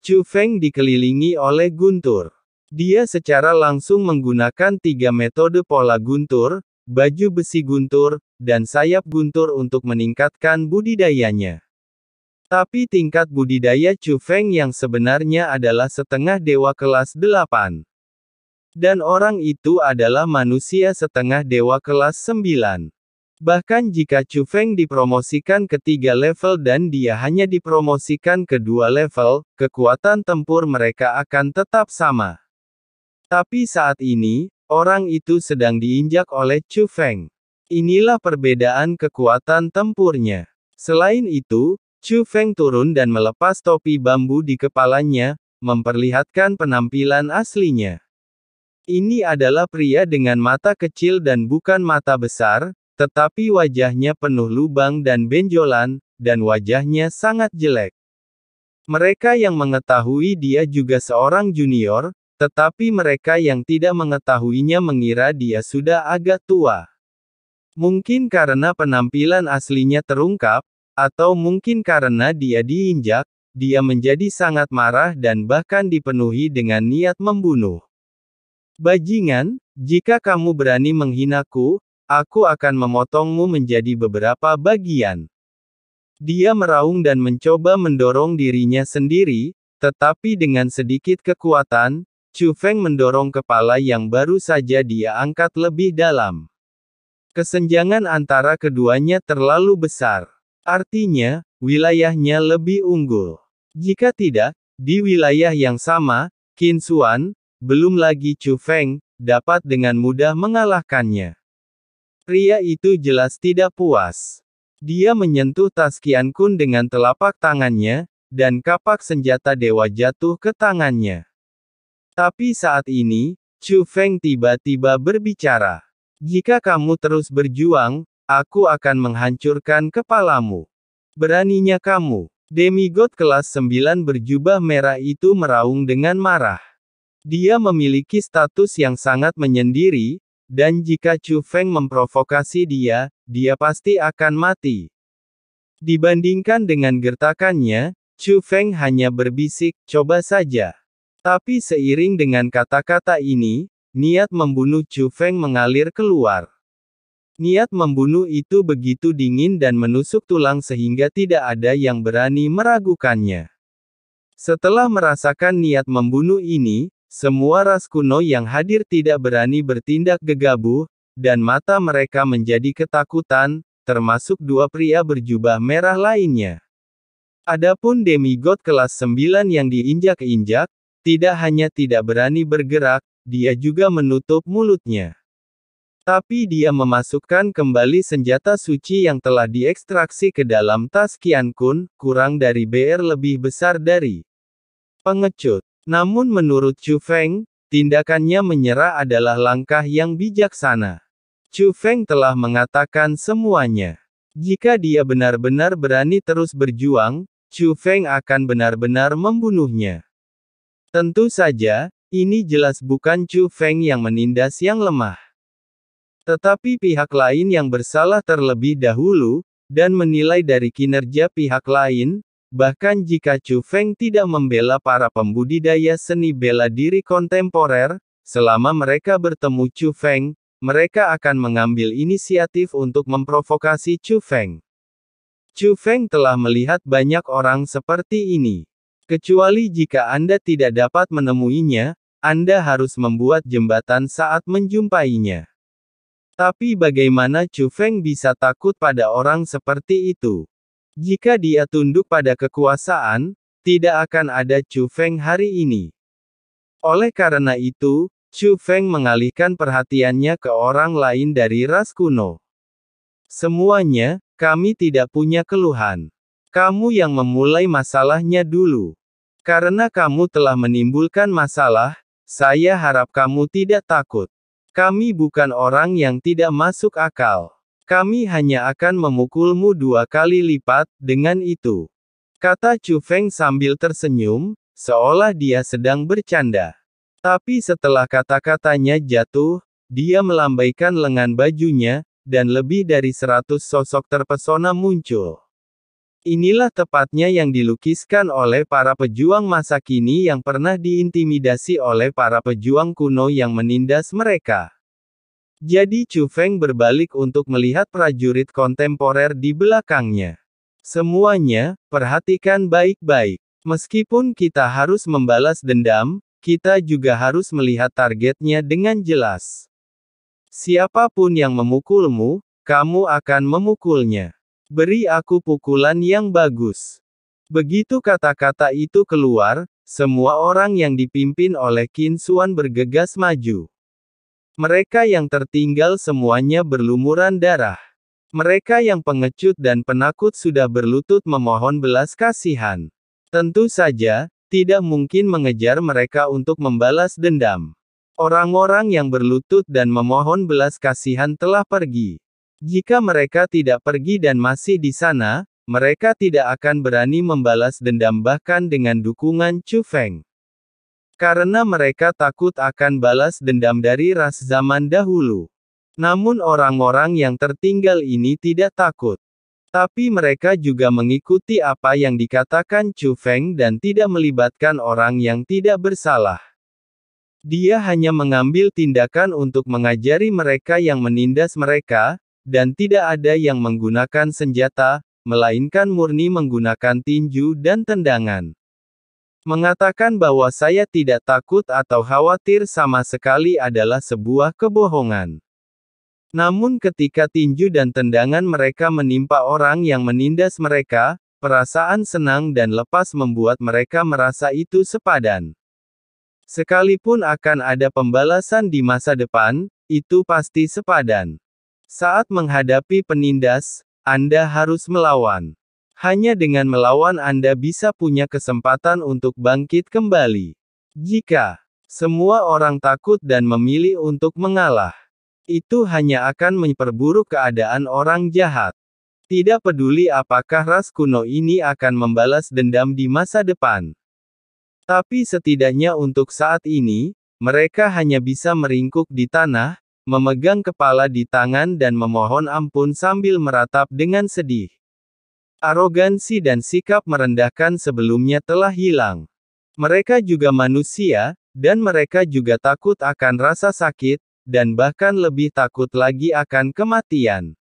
Chu Feng dikelilingi oleh guntur. Dia secara langsung menggunakan 3 metode pola guntur, baju besi guntur, dan sayap guntur untuk meningkatkan budidayanya. Tapi tingkat budidaya Chu Feng yang sebenarnya adalah setengah dewa kelas 8. Dan orang itu adalah manusia setengah dewa kelas 9. Bahkan jika Chu Feng dipromosikan ke 3 level dan dia hanya dipromosikan ke 2 level, kekuatan tempur mereka akan tetap sama. Tapi saat ini, orang itu sedang diinjak oleh Chu Feng. Inilah perbedaan kekuatan tempurnya. Selain itu, Chu Feng turun dan melepas topi bambu di kepalanya, memperlihatkan penampilan aslinya. Ini adalah pria dengan mata kecil dan bukan mata besar, tetapi wajahnya penuh lubang dan benjolan, dan wajahnya sangat jelek. Mereka yang mengetahui dia juga seorang junior, tetapi mereka yang tidak mengetahuinya mengira dia sudah agak tua. Mungkin karena penampilan aslinya terungkap, atau mungkin karena dia diinjak, dia menjadi sangat marah dan bahkan dipenuhi dengan niat membunuh. Bajingan, jika kamu berani menghinaku, aku akan memotongmu menjadi beberapa bagian. Dia meraung dan mencoba mendorong dirinya sendiri, tetapi dengan sedikit kekuatan, Chu Feng mendorong kepala yang baru saja dia angkat lebih dalam. Kesenjangan antara keduanya terlalu besar. Artinya, wilayahnya lebih unggul. Jika tidak, di wilayah yang sama, Qin Xuan, belum lagi Chu Feng, dapat dengan mudah mengalahkannya. Pria itu jelas tidak puas. Dia menyentuh tas Qian Kun dengan telapak tangannya, dan kapak senjata dewa jatuh ke tangannya. Tapi saat ini, Chu Feng tiba-tiba berbicara. Jika kamu terus berjuang, aku akan menghancurkan kepalamu. Beraninya kamu. Demigod kelas 9 berjubah merah itu meraung dengan marah. Dia memiliki status yang sangat menyendiri, dan jika Chu Feng memprovokasi dia, dia pasti akan mati. Dibandingkan dengan gertakannya, Chu Feng hanya berbisik, coba saja. Tapi seiring dengan kata-kata ini, niat membunuh Chu Feng mengalir keluar. Niat membunuh itu begitu dingin dan menusuk tulang sehingga tidak ada yang berani meragukannya. Setelah merasakan niat membunuh ini, semua ras kuno yang hadir tidak berani bertindak gegabah, dan mata mereka menjadi ketakutan, termasuk 2 pria berjubah merah lainnya. Adapun demigod kelas 9 yang diinjak-injak, tidak hanya tidak berani bergerak, dia juga menutup mulutnya. Tapi dia memasukkan kembali senjata suci yang telah diekstraksi ke dalam tas Qian Kun, kurang dari BR lebih besar dari pengecut. Namun menurut Chu Feng, tindakannya menyerah adalah langkah yang bijaksana. Chu Feng telah mengatakan semuanya. Jika dia benar-benar berani terus berjuang, Chu Feng akan benar-benar membunuhnya. Tentu saja, ini jelas bukan Chu Feng yang menindas yang lemah. Tetapi pihak lain yang bersalah terlebih dahulu, dan menilai dari kinerja pihak lain. Bahkan jika Chu Feng tidak membela para pembudidaya seni bela diri kontemporer, selama mereka bertemu Chu Feng, mereka akan mengambil inisiatif untuk memprovokasi Chu Feng. Chu Feng telah melihat banyak orang seperti ini. Kecuali jika Anda tidak dapat menemuinya, Anda harus membuat jembatan saat menjumpainya. Tapi bagaimana Chu Feng bisa takut pada orang seperti itu? Jika dia tunduk pada kekuasaan, tidak akan ada Chu Feng hari ini. Oleh karena itu, Chu Feng mengalihkan perhatiannya ke orang lain dari ras kuno. Semuanya, kami tidak punya keluhan. Kamu yang memulai masalahnya dulu. Karena kamu telah menimbulkan masalah, saya harap kamu tidak takut. Kami bukan orang yang tidak masuk akal. Kami hanya akan memukulmu 2 kali lipat, dengan itu. Kata Chu Feng sambil tersenyum, seolah dia sedang bercanda. Tapi setelah kata-katanya jatuh, dia melambaikan lengan bajunya, dan lebih dari 100 sosok terpesona muncul. Inilah tepatnya yang dilukiskan oleh para pejuang masa kini yang pernah diintimidasi oleh para pejuang kuno yang menindas mereka. Jadi Chu Feng berbalik untuk melihat prajurit kontemporer di belakangnya. Semuanya, perhatikan baik-baik. Meskipun kita harus membalas dendam, kita juga harus melihat targetnya dengan jelas. Siapapun yang memukulmu, kamu akan memukulnya. Beri aku pukulan yang bagus. Begitu kata-kata itu keluar, semua orang yang dipimpin oleh Qin Xuan bergegas maju. Mereka yang tertinggal semuanya berlumuran darah. Mereka yang pengecut dan penakut sudah berlutut memohon belas kasihan. Tentu saja, tidak mungkin mengejar mereka untuk membalas dendam. Orang-orang yang berlutut dan memohon belas kasihan telah pergi. Jika mereka tidak pergi dan masih di sana, mereka tidak akan berani membalas dendam bahkan dengan dukungan Chu Feng. Karena mereka takut akan balas dendam dari ras zaman dahulu. Namun orang-orang yang tertinggal ini tidak takut. Tapi mereka juga mengikuti apa yang dikatakan Chu Feng dan tidak melibatkan orang yang tidak bersalah. Dia hanya mengambil tindakan untuk mengajari mereka yang menindas mereka, dan tidak ada yang menggunakan senjata, melainkan murni menggunakan tinju dan tendangan. Mengatakan bahwa saya tidak takut atau khawatir sama sekali adalah sebuah kebohongan. Namun ketika tinju dan tendangan mereka menimpa orang yang menindas mereka, perasaan senang dan lepas membuat mereka merasa itu sepadan. Sekalipun akan ada pembalasan di masa depan, itu pasti sepadan. Saat menghadapi penindas, Anda harus melawan. Hanya dengan melawan Anda bisa punya kesempatan untuk bangkit kembali. Jika semua orang takut dan memilih untuk mengalah, itu hanya akan memperburuk keadaan orang jahat. Tidak peduli apakah ras kuno ini akan membalas dendam di masa depan. Tapi setidaknya untuk saat ini, mereka hanya bisa meringkuk di tanah, memegang kepala di tangan dan memohon ampun sambil meratap dengan sedih. Arogansi dan sikap merendahkan sebelumnya telah hilang. Mereka juga manusia, dan mereka juga takut akan rasa sakit, dan bahkan lebih takut lagi akan kematian.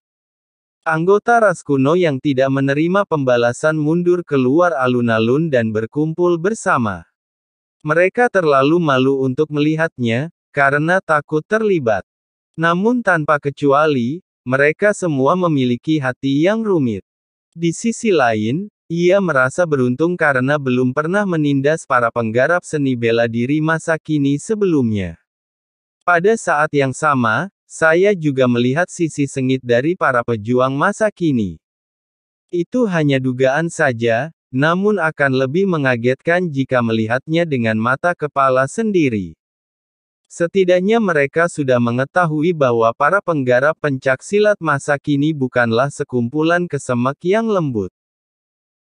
Anggota ras kuno yang tidak menerima pembalasan mundur keluar alun-alun dan berkumpul bersama. Mereka terlalu malu untuk melihatnya, karena takut terlibat. Namun tanpa kecuali, mereka semua memiliki hati yang rumit. Di sisi lain, ia merasa beruntung karena belum pernah menindas para penggarap seni bela diri masa kini sebelumnya. Pada saat yang sama, saya juga melihat sisi sengit dari para pejuang masa kini. Itu hanya dugaan saja, namun akan lebih mengagetkan jika melihatnya dengan mata kepala sendiri. Setidaknya mereka sudah mengetahui bahwa para penggarap pencaksilat masa kini bukanlah sekumpulan kesemek yang lembut.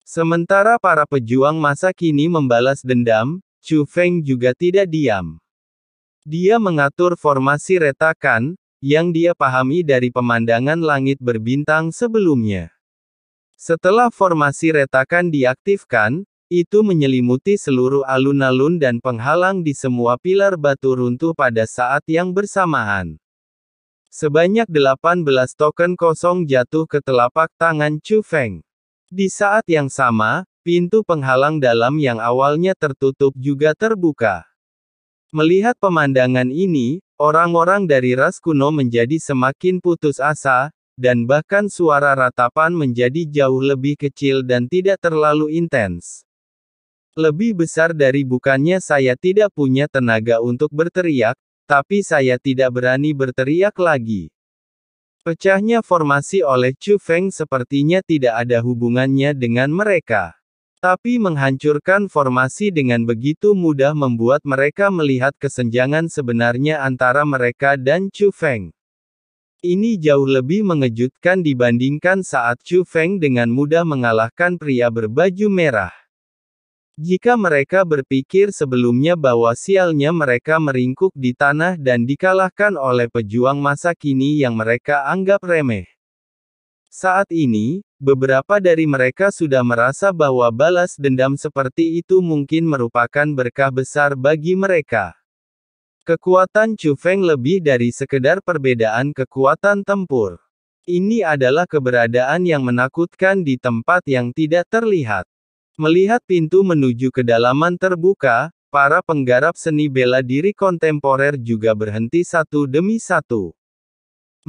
Sementara para pejuang masa kini membalas dendam, Chu Feng juga tidak diam. Dia mengatur formasi retakan, yang dia pahami dari pemandangan langit berbintang sebelumnya. Setelah formasi retakan diaktifkan, itu menyelimuti seluruh alun-alun dan penghalang di semua pilar batu runtuh pada saat yang bersamaan. Sebanyak 18 token kosong jatuh ke telapak tangan Chu Feng. Di saat yang sama, pintu penghalang dalam yang awalnya tertutup juga terbuka. Melihat pemandangan ini, orang-orang dari ras kuno menjadi semakin putus asa, dan bahkan suara ratapan menjadi jauh lebih kecil dan tidak terlalu intens. Lebih besar dari bukannya saya tidak punya tenaga untuk berteriak, tapi saya tidak berani berteriak lagi. Pecahnya formasi oleh Chu Feng sepertinya tidak ada hubungannya dengan mereka. Tapi menghancurkan formasi dengan begitu mudah membuat mereka melihat kesenjangan sebenarnya antara mereka dan Chu Feng. Ini jauh lebih mengejutkan dibandingkan saat Chu Feng dengan mudah mengalahkan pria berbaju merah. Jika mereka berpikir sebelumnya bahwa sialnya mereka meringkuk di tanah dan dikalahkan oleh pejuang masa kini yang mereka anggap remeh. Saat ini, beberapa dari mereka sudah merasa bahwa balas dendam seperti itu mungkin merupakan berkah besar bagi mereka. Kekuatan Chu Feng lebih dari sekedar perbedaan kekuatan tempur. Ini adalah keberadaan yang menakutkan di tempat yang tidak terlihat. Melihat pintu menuju kedalaman terbuka, para penggarap seni bela diri kontemporer juga berhenti satu demi satu.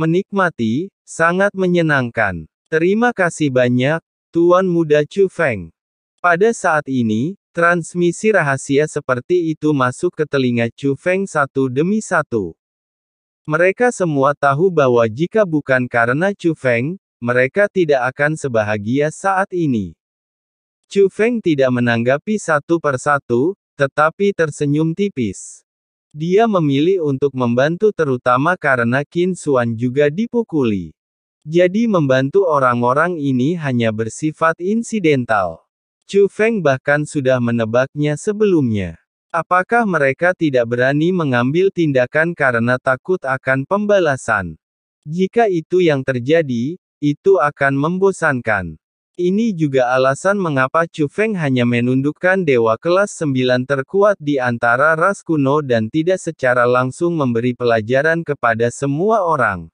Menikmati, sangat menyenangkan. Terima kasih banyak, Tuan Muda Chu Feng. Pada saat ini, transmisi rahasia seperti itu masuk ke telinga Chu Feng satu demi satu. Mereka semua tahu bahwa jika bukan karena Chu Feng, mereka tidak akan sebahagia saat ini. Chu Feng tidak menanggapi satu persatu, tetapi tersenyum tipis. Dia memilih untuk membantu terutama karena Qin Xuan juga dipukuli. Jadi membantu orang-orang ini hanya bersifat insidental. Chu Feng bahkan sudah menebaknya sebelumnya. Apakah mereka tidak berani mengambil tindakan karena takut akan pembalasan? Jika itu yang terjadi, itu akan membosankan. Ini juga alasan mengapa Chu Feng hanya menundukkan dewa kelas 9 terkuat di antara ras kuno dan tidak secara langsung memberi pelajaran kepada semua orang.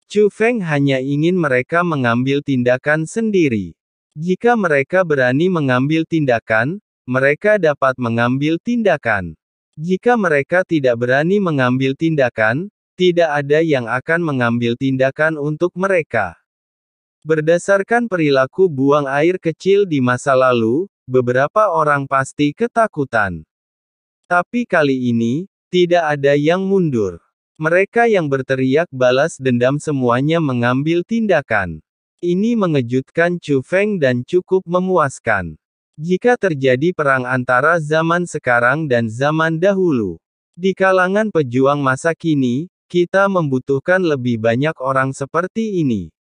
Chu Feng hanya ingin mereka mengambil tindakan sendiri. Jika mereka berani mengambil tindakan, mereka dapat mengambil tindakan. Jika mereka tidak berani mengambil tindakan, tidak ada yang akan mengambil tindakan untuk mereka. Berdasarkan perilaku buang air kecil di masa lalu, beberapa orang pasti ketakutan. Tapi kali ini, tidak ada yang mundur. Mereka yang berteriak balas dendam semuanya mengambil tindakan. Ini mengejutkan Chu Feng dan cukup memuaskan. Jika terjadi perang antara zaman sekarang dan zaman dahulu, di kalangan pejuang masa kini, kita membutuhkan lebih banyak orang seperti ini.